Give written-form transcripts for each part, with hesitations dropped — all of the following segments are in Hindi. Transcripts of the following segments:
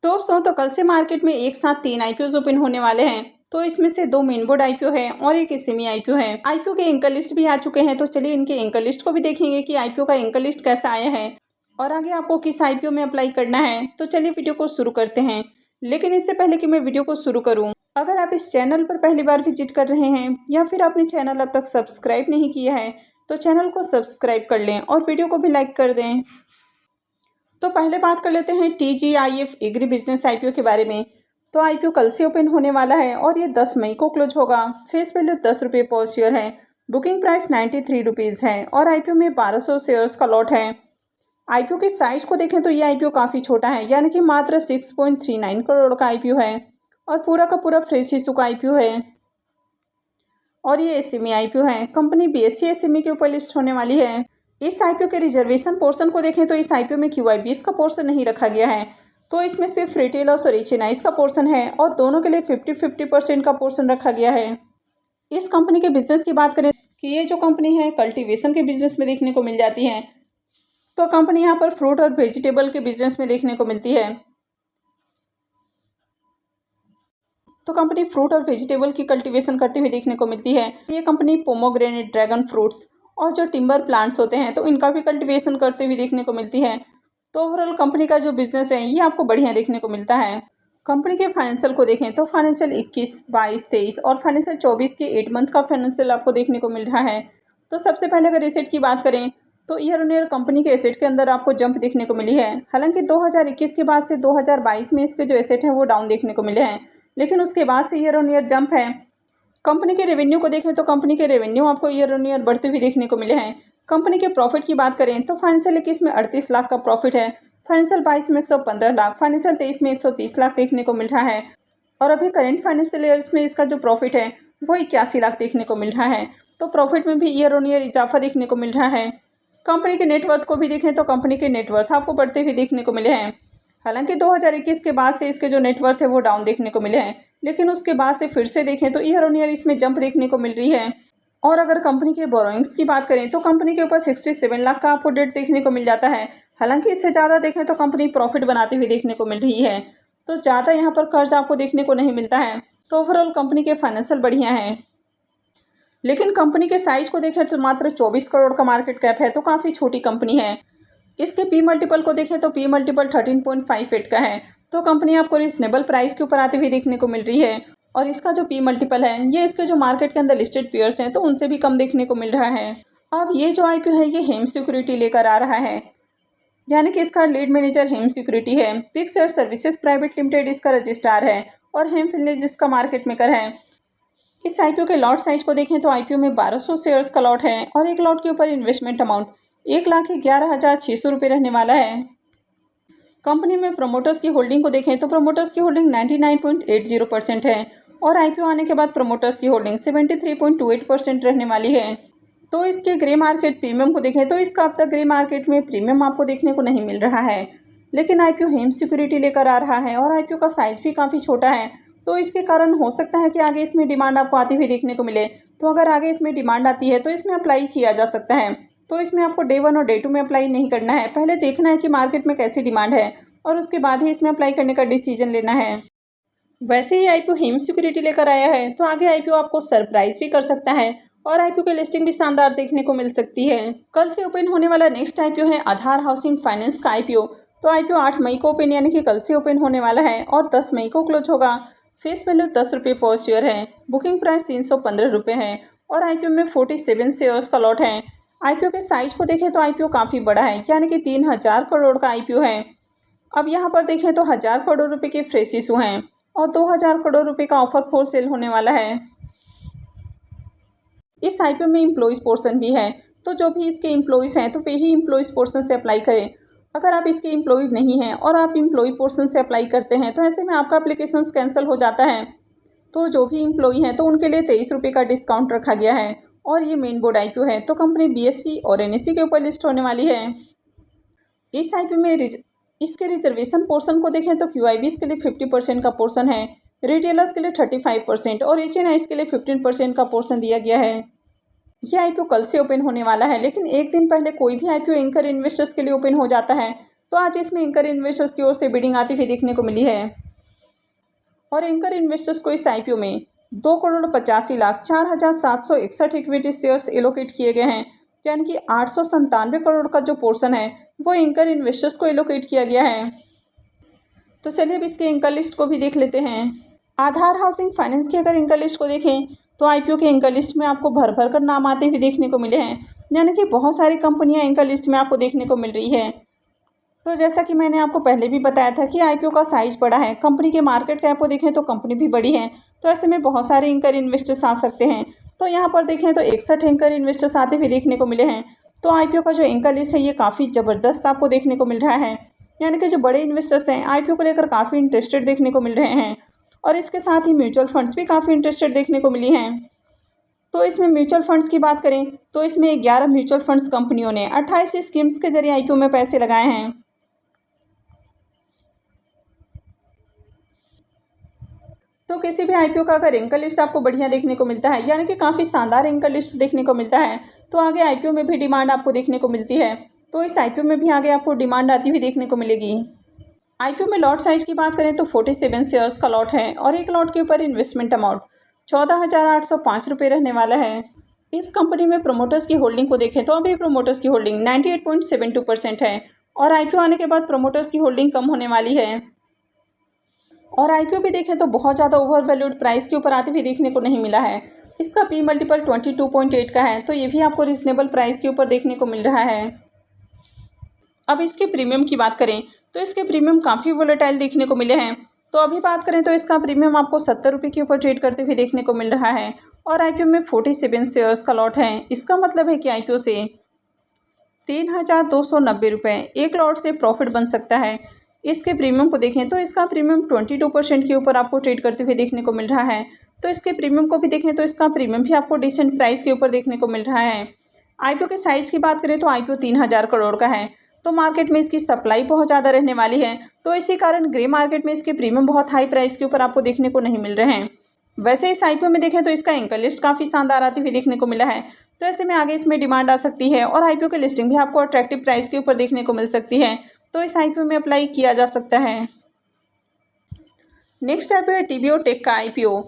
दोस्तों तो कल से मार्केट में एक साथ 3 आईपीओ ओपन होने वाले हैं। तो इसमें से 2 मेन बोर्ड आईपीओ है और एक सेमी आईपीओ है। आईपीओ के एंकर लिस्ट भी आ चुके हैं, तो चलिए इनके एंकर लिस्ट को भी देखेंगे कि आईपीओ का एंकर लिस्ट कैसा आया है और आगे आपको किस आईपीओ में अप्लाई करना है। तो चलिए वीडियो को शुरू करते हैं। लेकिन इससे पहले कि मैं वीडियो को शुरू करूँ, अगर आप इस चैनल पर पहली बार विजिट कर रहे हैं या फिर आपने चैनल अब तक सब्सक्राइब नहीं किया है तो चैनल को सब्सक्राइब कर लें और वीडियो को भी लाइक कर दें। तो पहले बात कर लेते हैं TGIF एग्री बिजनेस आईपीओ के बारे में। तो आईपीओ कल से ओपन होने वाला है और ये 10 मई को क्लोज होगा। फेस वैल्यू 10 रुपये पर शेयर है। बुकिंग प्राइस 93 रुपीज़ है और आईपीओ में 1200 शेयर्स का लॉट है। आईपीओ के साइज को देखें तो ये आईपीओ काफ़ी छोटा है, यानी कि मात्र 6.39 करोड़ का आईपीओ है और पूरा का पूरा फ्रेश इशू का आईपीओ है और ये एसएमई आईपीओ है। कंपनी BSE एसएमई के ऊपर लिस्ट होने वाली है। इस आईपीओ के रिजर्वेशन पोर्शन को देखें तो इस आईपीओ में QIBs का पोर्शन नहीं रखा गया है, तो इसमें सिर्फ रिटेलर्स और HNIs का पोर्शन है और दोनों के लिए 50-50% का पोर्शन रखा गया है। इस कंपनी के बिजनेस की बात करें कि ये जो कंपनी है कल्टीवेशन के बिजनेस में देखने को मिल जाती है। तो कंपनी यहाँ पर फ्रूट और वेजिटेबल के बिजनेस में देखने को मिलती है। तो कंपनी फ्रूट और वेजिटेबल की कल्टीवेशन करती हुई देखने को मिलती है। ये कंपनी पोमोग्रेनेट, ड्रैगन फ्रूट्स और जो टिम्बर प्लांट्स होते हैं तो इनका भी कल्टीवेशन करते हुए देखने को मिलती है। तो ओवरऑल कंपनी का जो बिजनेस है ये आपको बढ़िया देखने को मिलता है। कंपनी के फाइनेंशियल को देखें तो फाइनेंशियल 21, 22, 23 और फाइनेंशियल 24 के 8 मंथ का फाइनेंशियल आपको देखने को मिल रहा है। तो सबसे पहले अगर एसेट की बात करें तो ईयर ऑन ईयर कंपनी के एसेट के अंदर आपको जंप देखने को मिली है। हालांकि 2021 के बाद से 2022 में इसके जो एसेट हैं वो डाउन देखने को मिले हैं, लेकिन उसके बाद से ईयर ऑन ईयर जंप है। कंपनी के रेवेन्यू को देखें तो कंपनी के रेवेन्यू आपको ईयर ऑन ईयर बढ़ते हुए देखने को मिले हैं। कंपनी के प्रॉफिट की बात करें तो फाइनेंशियल 21 में 38 लाख का प्रॉफिट है, फाइनेंशियल 22 में 115 लाख, फाइनेंशियल 23 में 130 लाख देखने को मिल रहा है और अभी करेंट फाइनेंशियल ईयर्स में इसका जो प्रॉफिट है वो 81 लाख देखने को मिल रहा है। तो प्रॉफिट में भी ईयर ऑन ईयर इजाफा देखने को मिल रहा है। कंपनी के नेटवर्थ को भी देखें तो कंपनी के नेटवर्थ आपको बढ़ते हुए देखने को मिले हैं। हालांकि 2021 के बाद से इसके जो नेटवर्थ है वो डाउन देखने को मिले हैं, लेकिन उसके बाद से फिर से देखें तो ईयर ऑन ईयर इसमें जंप देखने को मिल रही है। और अगर कंपनी के बोरोइंग्स की बात करें तो कंपनी के ऊपर 67 लाख का आपको डेट देखने को मिल जाता है। हालांकि इससे ज़्यादा देखें तो कंपनी प्रॉफिट बनाते हुए देखने को मिल रही है, तो ज़्यादा यहाँ पर कर्ज आपको देखने को नहीं मिलता है। तो ओवरऑल कंपनी के फाइनेंशियल बढ़िया है। लेकिन कंपनी के साइज को देखें तो मात्र 24 करोड़ का मार्केट कैप है, तो काफ़ी छोटी कंपनी है। इसके P मल्टीपल को देखें तो P मल्टीपल 13.58 का है, तो कंपनी आपको रिजनेबल प्राइस के ऊपर आती हुई देखने को मिल रही है। और इसका जो P मल्टीपल है ये इसके जो मार्केट के अंदर लिस्टेड पेयर्स हैं तो उनसे भी कम देखने को मिल रहा है। अब ये जो आईपीओ है ये हेम सिक्योरिटी लेकर आ रहा है, यानी कि इसका लीड मैनेजर हेम सिक्योरिटी है। Pic share services private limited इसका रजिस्ट्रार है और हेम फिनलेज इसका मार्केट मेकर है। इस आईपीओ के लॉट साइज को देखें तो आईपीओ में 1200 शेयर्स का लॉट है और एक लॉट के ऊपर इन्वेस्टमेंट अमाउंट 1,11,600 रुपये रहने वाला है। कंपनी में प्रमोटर्स की होल्डिंग को देखें तो प्रमोटर्स की होल्डिंग 99.80% है और आईपीओ आने के बाद प्रमोटर्स की होल्डिंग 73.28% रहने वाली है। तो इसके ग्रे मार्केट प्रीमियम को देखें तो इसका अब तक ग्रे मार्केट में प्रीमियम आपको देखने को नहीं मिल रहा है, लेकिन आईपीओ हेम सिक्योरिटी लेकर आ रहा है और आईपीओ का साइज भी काफ़ी छोटा है, तो इसके कारण हो सकता है कि आगे इसमें डिमांड आपको आती हुई देखने को मिले। तो अगर आगे इसमें डिमांड आती है तो इसमें अप्लाई किया जा सकता है। तो इसमें आपको डे 1 और डे 2 में अप्लाई नहीं करना है, पहले देखना है कि मार्केट में कैसी डिमांड है और उसके बाद ही इसमें अप्लाई करने का डिसीजन लेना है। वैसे ही आईपीओ हेम सिक्योरिटी लेकर आया है तो आगे आईपीओ आपको सरप्राइज भी कर सकता है और आईपीओ की लिस्टिंग भी शानदार देखने को मिल सकती है। कल से ओपन होने वाला नेक्स्ट आईपीओ है आधार हाउसिंग फाइनेंस का आईपीओ। तो आईपीओ 8 मई को ओपन यानी कि कल से ओपन होने वाला है और 10 मई को क्लोज होगा। फेस वैल्यू 10 रुपये पर शेयर है। बुकिंग प्राइस 315 रुपये है और आईपीओ में 47 शेयर्स का लॉट है। आईपीओ के साइज को देखें तो आईपीओ काफ़ी बड़ा है, यानी कि 3000 करोड़ का आईपीओ है। अब यहाँ पर देखें तो 1000 करोड़ रुपए के फ्रेश इशू हैं और 2000 करोड़ रुपए का ऑफर फॉर सेल होने वाला है। इस आईपीओ में एम्प्लॉइज़ पोर्शन भी है, तो जो भी इसके एम्प्लॉइज़ हैं तो वे ही एम्प्लॉइज़ पोर्शन से अप्लाई करें। अगर आप इसके एम्प्लॉय नहीं हैं और आप एम्प्लॉय पोर्शन से अप्लाई करते हैं तो ऐसे में आपका एप्लीकेशन कैंसिल हो जाता है। तो जो भी एम्प्लॉय हैं तो उनके लिए 23 रुपये का डिस्काउंट रखा गया है और ये मेन बोर्ड आईपीओ है, तो कंपनी BSE और NSE के ऊपर लिस्ट होने वाली है। इस आईपीओ में इसके रिजर्वेशन पोर्शन को देखें तो QIBs के लिए 50% का पोर्शन है, रिटेलर्स के लिए 35% और HNIs के लिए 15% का पोर्शन दिया गया है। यह आईपीओ कल से ओपन होने वाला है, लेकिन एक दिन पहले कोई भी आईपीओ एंकर इन्वेस्टर्स के लिए ओपन हो जाता है, तो आज इसमें एंकर इन्वेस्टर्स की ओर से बिडिंग आती हुई देखने को मिली है और एंकर इन्वेस्टर्स को इस आईपीओ में 2,85,04,761 इक्विटी शेयर्स एलोकेट किए गए हैं, यानी कि 897 करोड़ का जो पोर्शन है वो एंकर इन्वेस्टर्स को एलोकेट किया गया है। तो चलिए अब इसके एंकर लिस्ट को भी देख लेते हैं। आधार हाउसिंग फाइनेंस की अगर एंकर लिस्ट को देखें तो आईपीओ के एंकर लिस्ट में आपको भर भर कर नाम आते हुए देखने को मिले हैं, यानी कि बहुत सारी कंपनियां एंकर लिस्ट में आपको देखने को मिल रही है। तो जैसा कि मैंने आपको पहले भी बताया था कि आईपीओ का साइज़ बड़ा है, कंपनी के मार्केट कैप को देखें तो कंपनी भी बड़ी है, तो ऐसे में बहुत सारे एंकर इन्वेस्टर्स आ सकते हैं। तो यहाँ पर देखें तो 61 एंकर इन्वेस्टर्स आते हुए देखने को मिले हैं। तो आईपीओ का जो एंकर लिस्ट है ये काफ़ी ज़बरदस्त आपको देखने को मिल रहा है, यानी कि जो बड़े इन्वेस्टर्स हैं आईपीओ को लेकर काफ़ी इंटरेस्टेड देखने को मिल रहे हैं और इसके साथ ही म्यूचुअल फंड्स भी काफ़ी इंटरेस्टेड देखने को मिली हैं। तो इसमें म्यूचुअल फंड्स की बात करें तो इसमें 11 म्यूचुअल फंड्स कंपनियों ने 28 स्कीम्स के जरिए आईपीओ में पैसे लगाए हैं। तो किसी भी आईपीओ का अगर एंकर लिस्ट आपको बढ़िया देखने को मिलता है, यानी कि काफ़ी शानदार एंकर लिस्ट देखने को मिलता है, तो आगे आईपीओ में भी डिमांड आपको देखने को मिलती है। तो इस आईपीओ में भी आगे आपको डिमांड आती हुई देखने को मिलेगी। आईपीओ में लॉट साइज़ की बात करें तो 47 शेयर्स का लॉट है और एक लॉट के ऊपर इन्वेस्टमेंट अमाउंट 14,805 रुपये रहने वाला है। इस कंपनी में प्रोमोटर्स की होल्डिंग को देखें तो अभी प्रोमोटर्स की होल्डिंग 98.72% है और आईपीओ आने के बाद प्रोमोटर्स की होल्डिंग कम होने वाली है। और आईपीओ भी देखें तो बहुत ज़्यादा ओवर वैल्यूड प्राइस के ऊपर आते हुए देखने को नहीं मिला है। इसका पी मल्टीपल 22.8 का है, तो ये भी आपको रिजनेबल प्राइस के ऊपर देखने को मिल रहा है। अब इसके प्रीमियम की बात करें तो इसके प्रीमियम काफ़ी वोलेटाइल देखने को मिले हैं। तो अभी बात करें तो इसका प्रीमियम आपको 70 रुपये के ऊपर ट्रेड करते हुए देखने को मिल रहा है और आईपीओ में 47 शेयर्स का लॉट है। इसका मतलब है कि आईपीओ से 3,290 रुपये एक लॉट से प्रॉफिट बन सकता है। इसके प्रीमियम को देखें तो इसका प्रीमियम 22% के ऊपर आपको ट्रेड करते हुए देखने को मिल रहा है। तो इसके प्रीमियम को भी देखें तो इसका प्रीमियम भी आपको डिसेंट प्राइस के ऊपर देखने को मिल रहा है। आईपीओ के साइज़ की बात करें तो आईपीओ 3,000 करोड़ का है, तो मार्केट में इसकी सप्लाई बहुत ज़्यादा रहने वाली है, तो इसी कारण ग्रे मार्केट में इसके प्रीमियम बहुत हाई प्राइस के ऊपर आपको देखने को नहीं मिल रहे हैं। वैसे इस आईपीओ में देखें तो इसका एंकर लिस्ट काफ़ी शानदार आती हुई देखने को मिला है, तो ऐसे में आगे इसमें डिमांड आ सकती है और आईपीओ की लिस्टिंग भी आपको अट्रैक्टिव प्राइस के ऊपर देखने को मिल सकती है, तो इस आईपीओ में अप्लाई किया जा सकता है। नेक्स्ट आईपीओ है टीबीओ टेक का आईपीओ।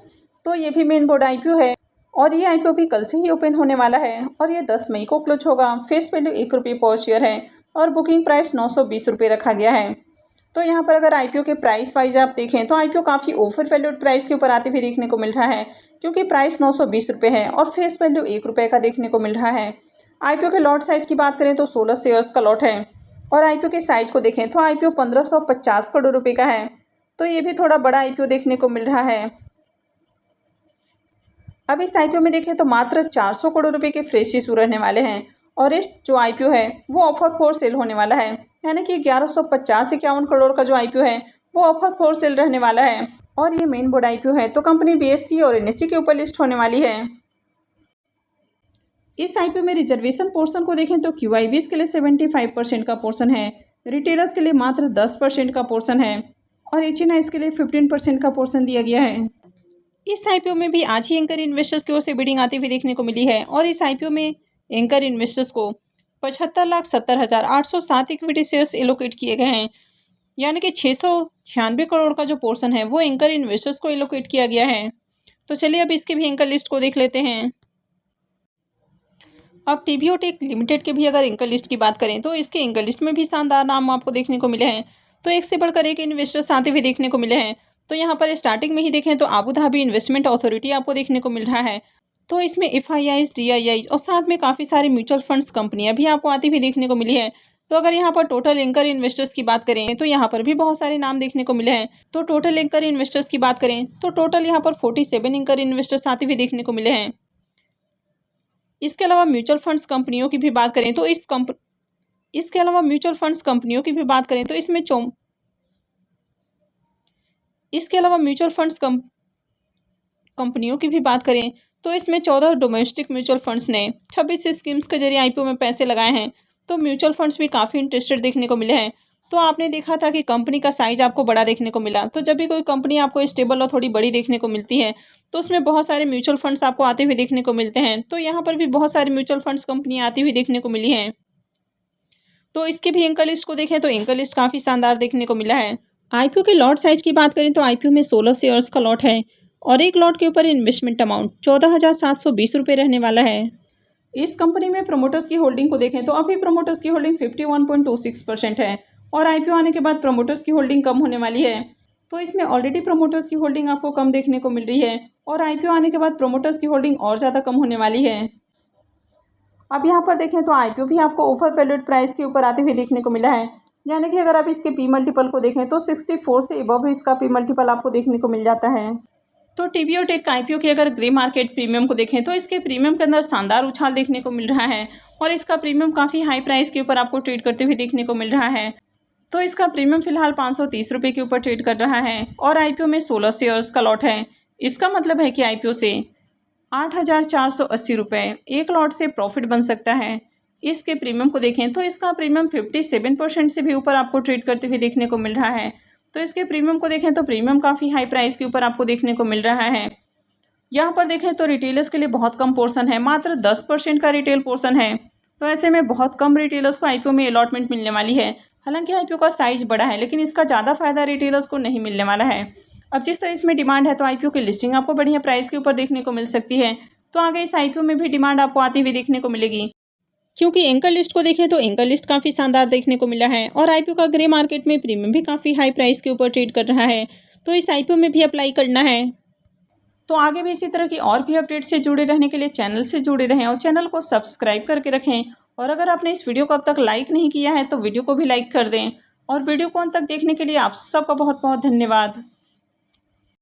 तो ये भी मेन बोर्ड आईपीओ है और ये आईपीओ भी कल से ही ओपन होने वाला है और ये 10 मई को क्लोज होगा। फेस वैल्यू 1 रुपये पर शेयर है और बुकिंग प्राइस 920 रुपये रखा गया है। तो यहाँ पर अगर आईपीओ के प्राइस वाइज आप देखें तो आईपीओ काफ़ी ओवर वैल्यूड प्राइस के ऊपर आते हुए देखने को मिल रहा है, क्योंकि प्राइस 920 रुपये है और फेस वैल्यू 1 रुपये का देखने को मिल रहा है। आईपीओ के लॉट साइज़ की बात करें तो 16 शेयर्स का लॉट है और आईपीओ के साइज़ को देखें तो आईपीओ 1550 करोड़ रुपये का है, तो ये भी थोड़ा बड़ा आईपीओ देखने को मिल रहा है। अब इस आईपीओ में देखें तो मात्र 400 करोड़ रुपए के फ्रेश इशू रहने वाले हैं और इस जो आईपीओ है वो ऑफर फॉर सेल होने वाला है, यानी कि 1150-51 करोड़ का जो आईपीओ है वो ऑफर फॉर सेल रहने वाला है और ये मेन बोर्ड आईपीओ है, तो कंपनी बीएसई और एनएसई के ऊपर लिस्ट होने वाली है। इस आईपीओ में रिजर्वेशन पोर्शन को देखें तो क्यूआईबीज के लिए 75% का पोर्शन है, रिटेलर्स के लिए मात्र 10% का पोर्शन है और एचएनआईज के लिए 15% का पोर्शन दिया गया है। इस आईपीओ में भी आज ही एंकर इन्वेस्टर्स की ओर से बिडिंग आती हुई देखने को मिली है और इस आईपीओ में एंकर इन्वेस्टर्स को 75,70,807 इक्विटी शेयर्स एलोकेट किए गए हैं, यानी कि 696 करोड़ का जो पोर्शन है वो एंकर इन्वेस्टर्स को एलोकेट किया गया है। तो चलिए अब इसके भी एंकर लिस्ट को देख लेते हैं। अब टीबीओ टेक लिमिटेड के भी अगर एंकर लिस्ट की बात करें तो इसके एंकर लिस्ट में भी शानदार नाम आपको देखने को मिले हैं, तो एक से बढ़कर एक इन्वेस्टर्स आते हुए देखने को मिले हैं। तो यहाँ पर स्टार्टिंग में ही देखें तो आबू धाबी इन्वेस्टमेंट अथॉरिटी आपको देखने को मिल रहा है, तो इसमें एफआईआईज, डीआईआईज और साथ में काफ़ी सारी म्यूचुअल फंड्स कंपनियां भी आपको आती हुई देखने को मिली है। तो अगर यहाँ पर टोटल एंकर इन्वेस्टर्स की बात करें तो यहाँ पर भी बहुत सारे नाम देखने को मिले हैं। तो टोटल एंकर इन्वेस्टर्स की बात करें तो टोटल यहाँ पर 47 एंकर इन्वेस्टर्स आते हुए देखने को मिले हैं। इसके अलावा म्यूचुअल फंड्स कंपनियों की भी बात करें तो इसके अलावा म्यूचुअल फंड्स कंपनियों की भी बात करें तो इसके अलावा म्यूचुअल फंड्स कंपनियों की भी बात करें तो इसमें 14 डोमेस्टिक म्यूचुअल फंड्स ने 26 स्कीम्स के जरिए आईपीओ में पैसे लगाए हैं। तो म्यूचुअल फंड्स भी काफ़ी इंटरेस्टेड देखने को मिले हैं। तो आपने देखा था कि कंपनी का साइज आपको बड़ा देखने को मिला, तो जब भी कोई कंपनी आपको स्टेबल और थोड़ी बड़ी देखने को मिलती है तो उसमें बहुत सारे म्यूचुअल फंड्स आपको आते हुए देखने को मिलते हैं। तो यहाँ पर भी बहुत सारी म्यूचुअल फंड्स कंपनियाँ आती हुई देखने को मिली हैं तो इसके भी एंकर लिस्ट को देखें तो एंकर लिस्ट काफ़ी शानदार देखने को मिला है। आईपीओ के लॉट साइज की बात करें तो आईपीओ में 16 शेयर्स का लॉट है और एक लॉट के ऊपर इन्वेस्टमेंट अमाउंट 14,720 रुपये रहने वाला है। इस कंपनी में प्रमोटर्स की होल्डिंग को देखें तो अभी प्रमोटर्स की होल्डिंग 51.26% है और आईपीओ आने के बाद प्रमोटर्स की होल्डिंग कम होने वाली है। तो इसमें ऑलरेडी प्रमोटर्स की होल्डिंग आपको कम देखने को मिल रही है और आईपीओ आने के बाद प्रमोटर्स की होल्डिंग और ज़्यादा कम होने वाली है। अब यहाँ पर देखें तो आईपीओ भी आपको ओवर वैल्यूड प्राइस के ऊपर आते हुए देखने को मिला है, यानी कि अगर आप इसके पी मल्टीपल को देखें तो 64 से एबव इसका पी मल्टीपल आपको देखने को मिल जाता है। तो टीवीओ टेक आईपीओ के अगर ग्रे मार्केट प्रीमियम को देखें तो इसके प्रीमियम के अंदर शानदार उछाल देखने को मिल रहा है और इसका प्रीमियम काफ़ी हाई प्राइस के ऊपर आपको ट्रेड करते हुए देखने को मिल रहा है। तो इसका प्रीमियम फिलहाल 530 रुपये के ऊपर ट्रेड कर रहा है और आईपीओ में 16 शेयर्स का लॉट है। इसका मतलब है कि आईपीओ से 8,480 रुपये एक लॉट से प्रॉफिट बन सकता है। इसके प्रीमियम को देखें तो इसका प्रीमियम 57% से भी ऊपर आपको ट्रेड करते हुए देखने को मिल रहा है। तो इसके प्रीमियम को देखें तो प्रीमियम काफ़ी हाई प्राइस के ऊपर आपको देखने को मिल रहा है। यहाँ पर देखें तो रिटेलर्स के लिए बहुत कम पोर्शन है, मात्र 10% का रिटेल पोर्शन है। तो ऐसे में बहुत कम रिटेलर्स को आईपीओ में अलॉटमेंट मिलने वाली है। हालांकि आईपीओ का साइज बड़ा है लेकिन इसका ज़्यादा फायदा रिटेलर्स को नहीं मिलने वाला है। अब जिस तरह इसमें डिमांड है तो आईपीओ की लिस्टिंग आपको बढ़िया प्राइस के ऊपर देखने को मिल सकती है। तो आगे इस आईपीओ में भी डिमांड आपको आती हुई देखने को मिलेगी, क्योंकि एंकर लिस्ट को देखें तो एंकर लिस्ट काफ़ी शानदार देखने को मिला है और आईपीओ का ग्रे मार्केट में प्रीमियम भी काफ़ी हाई प्राइस के ऊपर ट्रेड कर रहा है। तो इस आईपीओ में भी अप्लाई करना है। तो आगे भी इसी तरह की और भी अपडेट से जुड़े रहने के लिए चैनल से जुड़े रहें और चैनल को सब्सक्राइब करके रखें। और अगर आपने इस वीडियो को अब तक लाइक नहीं किया है तो वीडियो को भी लाइक कर दें और वीडियो को अंत तक देखने के लिए आप सबका बहुत बहुत धन्यवाद।